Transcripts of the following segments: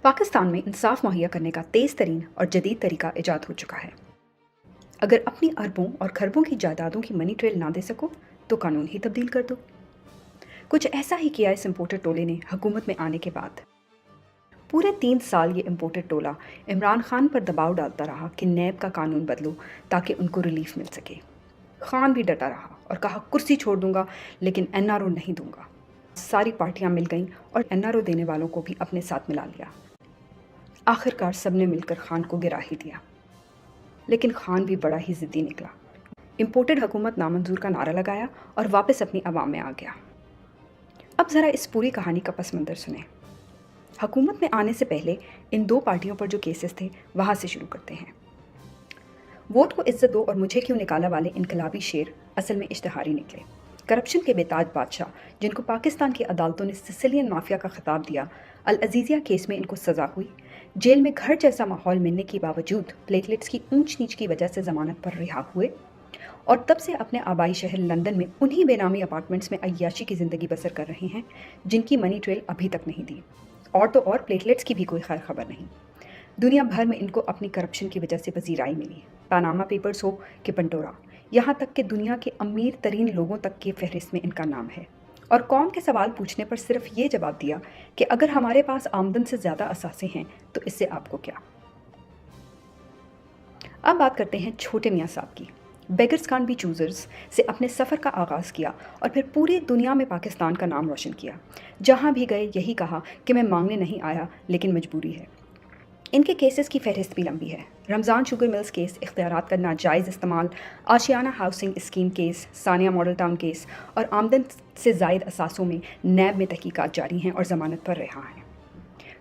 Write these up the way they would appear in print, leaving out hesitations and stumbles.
पाकिस्तान में इंसाफ मुहैया करने का तेज़ तरीन और जदीद तरीका ईजाद हो चुका है। अगर अपनी अरबों और खरबों की जायदादों की मनी ट्रेल ना दे सको तो कानून ही तब्दील कर दो। कुछ ऐसा ही किया इस इम्पोर्टेड टोले ने हुकूमत में आने के बाद। पूरे 3 साल ये इम्पोर्टेड टोला इमरान खान पर दबाव डालता रहा कि नैब का कानून बदलो ताकि उनको रिलीफ मिल सके। खान भी डटा रहा और कहा कुर्सी छोड़ दूंगा लेकिन एनआरओ नहीं दूंगा। सारी पार्टियां मिल गईं और एनआरओ देने वालों को भी अपने साथ मिला लिया। आखिरकार सबने मिलकर खान को गिरा ही दिया, लेकिन खान भी बड़ा ही ज़िद्दी निकला। इम्पोर्टेड हुकूमत नामंजूर का नारा लगाया और वापस अपनी आवाम में आ गया। अब ज़रा इस पूरी कहानी का पस मंज़र सुने। हुकूमत में आने से पहले इन 2 पार्टियों पर जो केसेस थे वहाँ से शुरू करते हैं। वोट को इज्जत दो और मुझे क्यों निकाला वाले इनकलाबी शेर असल में इश्तिहारी निकले। करप्शन के बेताज बादशाह जिनको पाकिस्तान की अदालतों ने सिसिलियन माफिया का खिताब दिया, अल अजीज़िया केस में इनको सज़ा हुई। जेल में घर जैसा माहौल मिलने के बावजूद प्लेटलेट्स की ऊंच नीच की वजह से ज़मानत पर रिहा हुए और तब से अपने आबाई शहर लंदन में उन्हीं बेनामी अपार्टमेंट्स में अय्याशी की ज़िंदगी बसर कर रहे हैं जिनकी मनी ट्रेल अभी तक नहीं दी। और तो और प्लेटलेट्स की भी कोई खैर खबर नहीं। दुनिया भर में इनको अपनी करप्शन की वजह से पजीराई मिली। पनामा पेपर्स हो कि पंडोरा, यहाँ तक कि दुनिया के अमीर तरीन लोगों तक की फहरिस्त में इनका नाम है। और कौम के सवाल पूछने पर सिर्फ ये जवाब दिया कि अगर हमारे पास आमदन से ज़्यादा असासे हैं तो इससे आपको क्या। अब बात करते हैं छोटे मियाँ साहब की। बेगर्स कांट बी चूज़र्स से अपने सफ़र का आगाज़ किया और फिर पूरी दुनिया में पाकिस्तान का नाम रोशन किया। जहाँ भी गए यही कहा कि मैं मांगने नहीं आया लेकिन मजबूरी है। इनके केसेस की फहरिस्त भी लंबी है। रमज़ान शुगर मिल्स केस, इख्तियारात का नाजायज़ इस्तेमाल, आशियाना हाउसिंग स्कीम केस, सानिया मॉडल टाउन केस और आमदन से ज़ायद असासों में नैब में तहकीकात जारी हैं और ज़मानत पर रिहा हैं।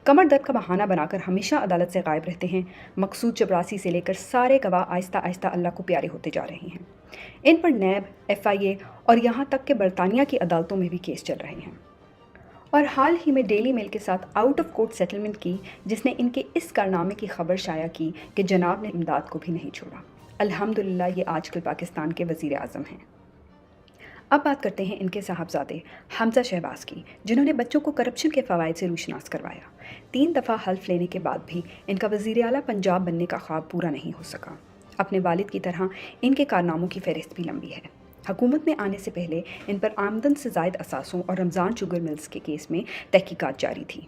कमर दर्द का बहाना बनाकर हमेशा अदालत से गायब रहते हैं। मकसूद चपरासी से लेकर सारे गवाह आहिस्ता आहिस्ता अल्लाह को प्यारे होते जा रहे हैं। इन पर नैब, FIA और यहाँ तक कि बरतानिया की अदालतों में भी केस चल रहे हैं। और हाल ही में डेली मेल के साथ आउट ऑफ कोर्ट सेटलमेंट की जिसने इनके इस कारनामे की खबर शाया की कि जनाब ने इमदाद को भी नहीं छोड़ा। अल्हम्दुलिल्लाह ये आजकल पाकिस्तान के वज़ीर आज़म हैं। अब बात करते हैं इनके साहबजादे हमजा शहबाज की, जिन्होंने बच्चों को करप्शन के फ़वाइद से रूशनास करवाया। 3 दफ़ा हल्फ लेने के बाद भी इनका वज़ीर आला पंजाब बनने का ख्वाब पूरा नहीं हो सका। अपने वालिद की तरह इनके कारनामों की फहरिस्त भी लंबी है। हुकूमत में आने से पहले इन पर आमदन से ज़ायद असासों और रमज़ान शुगर मिल्स के केस में तहकीकात जारी थी।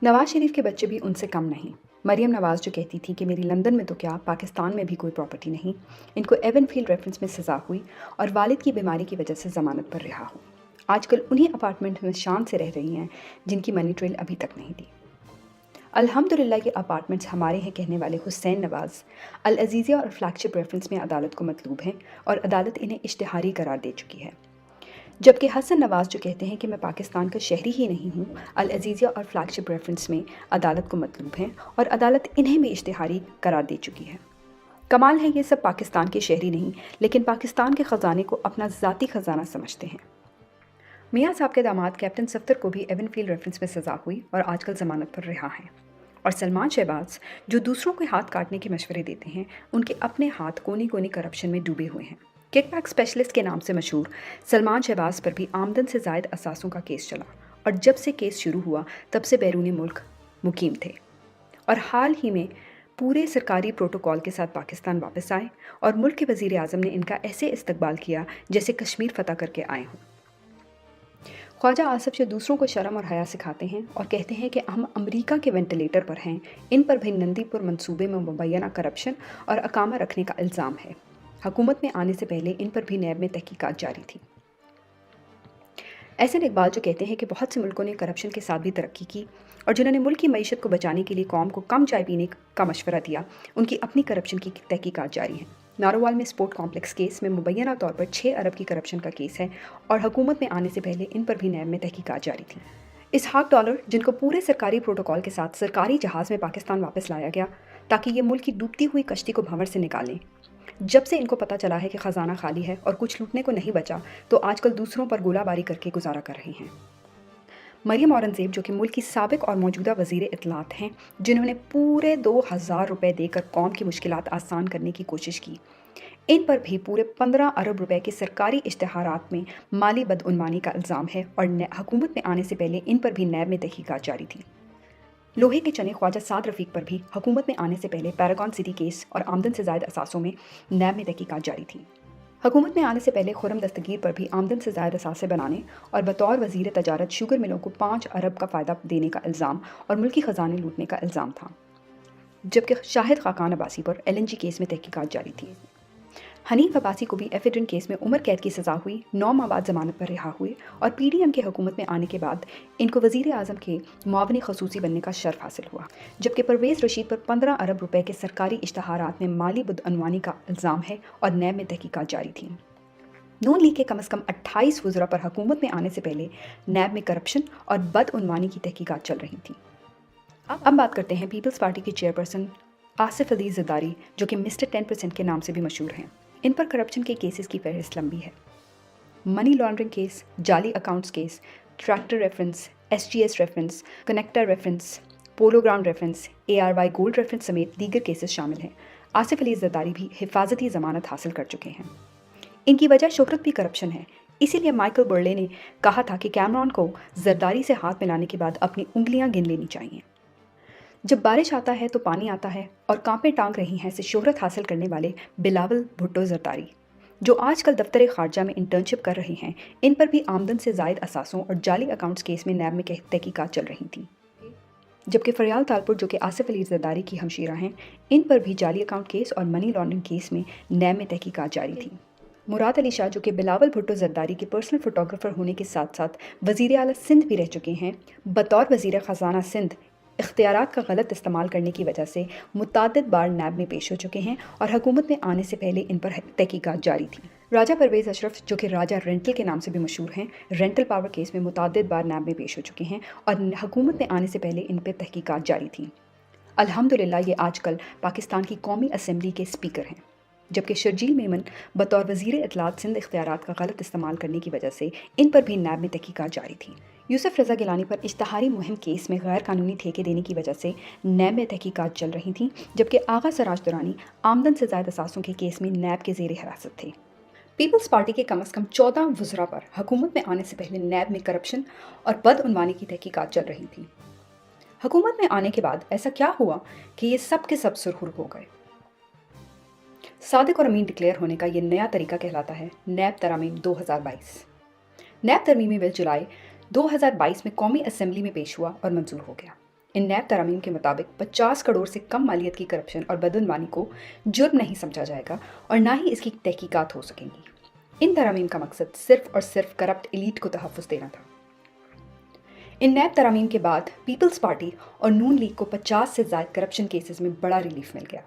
नवाज शरीफ के बच्चे भी उनसे कम नहीं। मरियम नवाज़ जो कहती थी कि मेरी लंदन में तो क्या पाकिस्तान में भी कोई प्रॉपर्टी नहीं, इनको एवनफील्ड रेफरेंस में सज़ा हुई और वालिद की बीमारी की वजह से ज़मानत पर रिहा हुई। आजकल उन्हीं अपार्टमेंट में शान से रह रही हैं जिनकी मनी ट्रेल अभी तक नहीं दी। अल्हम्दुलिल्लाह ये अपार्टमेंट्स हमारे हैं कहने वाले हुसैन नवाज़ अल अजीज़िया और फ्लैगशिप रेफरेंस में अदालत को मतलूब हैं और अदालत इन्हें इश्तिहारी करार दे चुकी है। जबकि हसन नवाज़ जो कहते हैं कि मैं पाकिस्तान का शहरी ही नहीं हूँ, अल अजीज़िया और फ्लैगशिप रेफरेंस में अदालत को मतलूब हैं और अदालत इन्हें भी इश्तिहारी करार दे चुकी है। कमाल है ये सब पाकिस्तान के शहरी नहीं लेकिन पाकिस्तान के ख़जाने को अपना ज़ाती ख़जाना समझते हैं। मियाँ साहब के दामाद कैप्टन सफ्तर को भी एवनफील्ड रेफरेंस में सज़ा हुई और आजकल ज़मानत पर रिहा हैं। और सलमान शहबाज जो दूसरों के हाथ काटने के मशवरे देते हैं, उनके अपने हाथ कोनी कोनी करप्शन में डूबे हुए हैं। किकबैक स्पेशलिस्ट के नाम से मशहूर सलमान शहबाज पर भी आमदन से ज़ायद असासों का केस चला और जब से केस शुरू हुआ तब से बैरूनी मुल्क मुकीम थे और हाल ही में पूरे सरकारी प्रोटोकॉल के साथ पाकिस्तान वापस आए और मुल्क के वज़ीर आज़म ने इनका ऐसे इस्तकबाल किया जैसे कश्मीर फ़तह करके आए हों। ख्वाजा आसफ जो दूसरों को शर्म और हया सिखाते हैं और कहते हैं कि हम अमेरिका के वेंटिलेटर पर हैं, इन पर भी नंदीपुर मंसूबे में मुबैना करप्शन और अकामा रखने का इल्ज़ाम है। हुकूमत में आने से पहले इन पर भी नैब में तहकीकात जारी थी। एहसन इकबाल जो कहते हैं कि बहुत से मुल्कों ने करप्शन के साथ भी तरक्की की और जिन्होंने मुल्क की मईशत को बचाने के लिए कौम को कम चाय पीने का मशवरा दिया, उनकी अपनी करप्शन की तहकीकात जारी है। नारोवाल में स्पोर्ट कॉम्प्लेक्स केस में मुबैना तौर पर 6 अरब की करप्शन का केस है और हुकूमत में आने से पहले इन पर भी नैब में तहकीकात जारी थी। इसहाक डॉलर जिनको पूरे सरकारी प्रोटोकॉल के साथ सरकारी जहाज़ में पाकिस्तान वापस लाया गया ताकि ये मुल्क की डूबती हुई कश्ती को भंवर से निकालें। जब से इनको पता चला है कि ख़जाना खाली है और कुछ लूटने को नहीं बचा तो आजकल दूसरों पर गोलाबारी करके गुजारा कर रहे हैं। मरियम औरंगज़ेब जो कि मुल्क की साबिक और मौजूदा वज़ीर इत्तलात हैं, जिन्होंने पूरे 2000 रुपये देकर कौम की मुश्किलात आसान करने की कोशिश की, इन पर भी पूरे 15 अरब रुपए के सरकारी इश्तिहारात में माली बदउनवानी का इल्ज़ाम है और हुकूमत में आने से पहले इन पर भी नैब में तहकीकात जारी थी। लोहे के चने ख्वाजा साद रफ़ीक पर भी हुकूमत में आने से पहले पैरागॉन सिटी केस और आमदन से ज़ायद असासों में नैब में तहकीकात जारी थी। हुकूमत में आने से पहले खुर्रम दस्तगीर पर भी आमदन से ज़ायद असासे बनाने और बतौर वज़ीर तजारत शुगर मिलों को 5 अरब का फ़ायदा देने का इल्ज़ाम और मुल्की ख़जाने लूटने का इल्ज़ाम था, जबकि शाहिद खाकान अब्बासी पर LNG केस में तहकीकात जारी थी। हनीफ अब्बासी को भी एफिड्रिन केस में उम्र कैद की सज़ा हुई, 9 माह बाद ज़मानत पर रिहा हुए और PDM के हुकूमत में आने के बाद इनको वज़ीर आज़म के मुआवनी ख़ुसूसी बनने का शर्फ हासिल हुआ, जबकि परवेज़ रशीद पर 15 अरब रुपए के सरकारी इश्तहारात में माली बदअनवानी का इल्ज़ाम है और नैब में तहकीकात जारी थी। नून लीग के कम अज़ कम 28 वज़रा पर हुकूमत में आने से पहले नैब में करप्शन और बदअनवानी की तहकीकात चल रही थी। अब बात करते हैं पीपल्स पार्टी के चेयरपर्सन आसिफ अली ज़रदारी, जो कि मिस्टर 10% के नाम से भी मशहूर हैं। इन पर करप्शन के केसेस की फहरिस्त लंबी है। मनी लॉन्ड्रिंग केस, जाली accounts case, tractor reference, SGS reference, connector reference, polo ground reference, ARY gold reference समेत दीगर केसेस शामिल हैं। आसिफ अली ज़रदारी भी हिफाजती ज़मानत हासिल कर चुके हैं। इनकी वजह शोहरत भी करप्शन है। इसीलिए माइकल बुर्ले ने कहा था कि कैमरॉन को ज़रदारी से हाथ मिलाने के बाद अपनी उंगलियां गिन लेनी चाहिए। जब बारिश आता है तो पानी आता है, और कांपे टांग रही हैं से शोहरत हासिल करने वाले बिलावल भुट्टो ज़रदारी, जो आजकल दफ्तर खारजा में इंटर्नशिप कर रहे हैं, इन पर भी आमदन से ज़ायद असासों और जाली अकाउंट्स केस में नैब में तहकीकात चल रही थी। जबकि फरियाल तालपुर, जो कि आसिफ अली ज़रदारी की हमशीरा हैं, इन पर भी जाली अकाउंट केस और मनी लॉन्ड्रिंग केस में नैब में तहकीकात जारी थी। मुराद अली शाह, जो कि बिलावल भुट्टो ज़रदारी के पर्सनल फोटोग्राफर होने के साथ साथ वज़ीर आला सिंध भी रह चुके हैं, बतौर वज़ीर ख़जाना सिंध इख्तियारात का गलत इस्तेमाल करने की वजह से मुतअद्दिद बार नैब में पेश हो चुके हैं और हुकूमत में आने से पहले इन पर तहकीकात जारी थी। राजा परवेज़ अशरफ, जो कि राजा रेंटल के नाम से भी मशहूर हैं, रेंटल पावर केस में मुतअद्दिद बार नैब में पेश हो चुके हैं और हुकूमत में आने से पहले इन पर तहकीकात जारी थी। अल्हम्दुलिल्लाह ये आजकल पाकिस्तान की कौमी असम्बली के स्पीकर हैं, जबकि शर्जील मेमन बतौर वज़ीर इत्तलात सिंध इख्तियारात का गलत इस्तेमाल करने की वजह से इन पर भी नैब में तहकीकात जारी थी। यूसुफ रज़ा गिलानी पर इश्तहारी मुहिम केस में गैर कानूनी ठेके देने की वजह से नैब में तहकीकात चल रही थी, जबकि आगा सराज दुरानी आमदन से ज़्यादा असासों के केस में नैब के ज़ेर हिरासत थे। पीपल्स पार्टी के कम अज़ कम 14 वज़रा पर हुकूमत में आने से पहले नैब में करप्शन और बदअनवानी की तहकीकात चल रही थी। हुकूमत में आने के बाद ऐसा क्या हुआ कि ये सब के सब सुरखुर हो गए? सादिक और अमीन डिक्लेयर होने का ये नया तरीका कहलाता है नैब तरमीम 2022। नैब तरमीमी बिल जुलाई 2022 में कौमी असेंबली में पेश हुआ और मंजूर हो गया। इन नैब तरमीम के मुताबिक 50 करोड़ से कम मालियत की करप्शन और बदअनवानी को जुर्म नहीं समझा जाएगा और ना ही इसकी तहकीकात हो सकेंगी। इन तरमीम का मकसद सिर्फ और सिर्फ करप्ट एलीट को तहफ़्फ़ुज़ देना था। इन नैब तरमीम के बाद पीपल्स पार्टी और नून लीग को 50 से ज़ायद करप्शन केसेस में बड़ा रिलीफ मिल गया।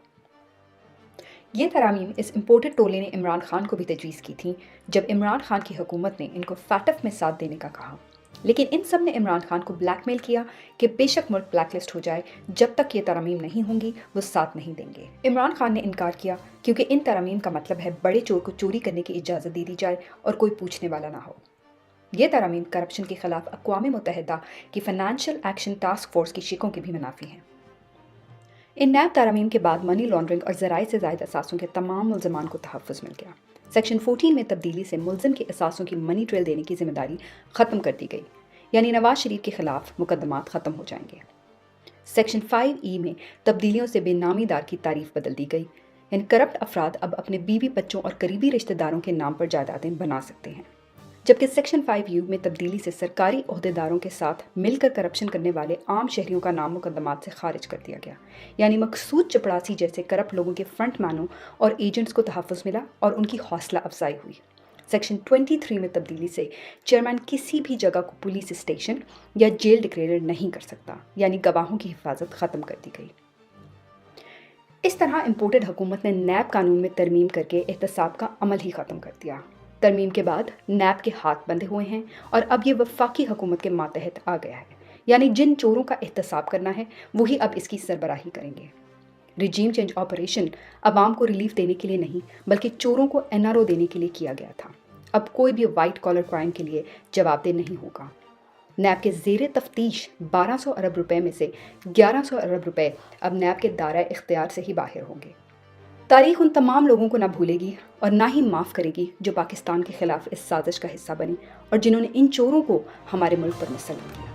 ये तरामीम इस इम्पोर्टेड टोले ने इमरान खान को भी तजवीज़ की थी, जब इमरान खान की हुकूमत ने इनको फैटफ में साथ देने का कहा, लेकिन इन सब ने इमरान खान को ब्लैकमेल किया कि बेशक मुल्क ब्लैकलिस्ट हो जाए, जब तक ये तरामीम नहीं होंगी वो साथ नहीं देंगे। इमरान खान ने इनकार किया, क्योंकि इन तरामीम का मतलब है बड़े चोर को चोरी करने की इजाज़त दे दी जाए और कोई पूछने वाला ना हो। ये तरामीम करप्शन के खिलाफ अक़वाम मुत्तहिदा की फ़ाइनेंशियल एक्शन टास्क फोर्स की शिकों के भी मुनाफी हैं। इन नैब तरमीम के बाद मनी लॉन्ड्रिंग और ज़राए से ज़ायद असासों के तमाम मुल्ज़मान को तहफ़्फ़ुज़ मिल गया। सेक्शन 14 में तब्दीली से मुल्ज़िम के असासों की मनी ट्रेल देने की जिम्मेदारी ख़त्म कर दी गई, यानी नवाज शरीफ के ख़िलाफ़ मुकदमात ख़त्म हो जाएंगे। सेक्शन 5E में तब्दीलियों से बेनामीदार की तारीफ़ बदल दी गई, यानी करप्ट अफराद अब अपने बीवी बच्चों और करीबी रिश्तेदारों के नाम पर जायदादें बना सकते हैं, जबकि सेक्शन 5U में तब्दीली से सरकारी ओहदेदारों के साथ मिलकर करप्शन करने वाले आम शहरियों का नाम मुकदमात से खारिज कर दिया गया, यानी मकसूद चपड़ासी जैसे करप्ट लोगों के फ्रंट मैनों और एजेंट्स को तहफ़्फ़ुज़ मिला और उनकी हौसला अफजाई हुई। सेक्शन 23 में तब्दीली से चेयरमैन किसी भी जगह को पुलिस स्टेशन या जेल डिक्लेयर नहीं कर सकता, यानी गवाहों की हिफाजत ख़त्म कर दी गई। इस तरह इम्पोर्टेड हुकूमत ने नैब कानून में तरमीम करके एहतसाब का अमल ही ख़त्म कर दिया। तरमीम के बाद नैब के हाथ बंधे हुए हैं और अब ये वफाकी हुकूमत के मातहत आ गया है, यानी जिन चोरों का एहतसाब करना है वही अब इसकी सरबराही करेंगे। रिजीम चेंज ऑपरेशन अवाम को रिलीफ देने के लिए नहीं, बल्कि चोरों को NRO देने के लिए किया गया था। अब कोई भी वाइट कॉलर क्राइम के लिए जवाबदेह नहीं होगा। नैब के ज़ेरे तफ्तीश 1200 अरब रुपए में से 1100 अरब रुपए अब नैब के दायरा इख्तियार से ही बाहर होंगे। तारीख उन तमाम लोगों को ना भूलेगी और ना ही माफ़ करेगी जो पाकिस्तान के ख़िलाफ़ इस साजिश का हिस्सा बनी और जिन्होंने इन चोरों को हमारे मुल्क पर मुसल्लत किया।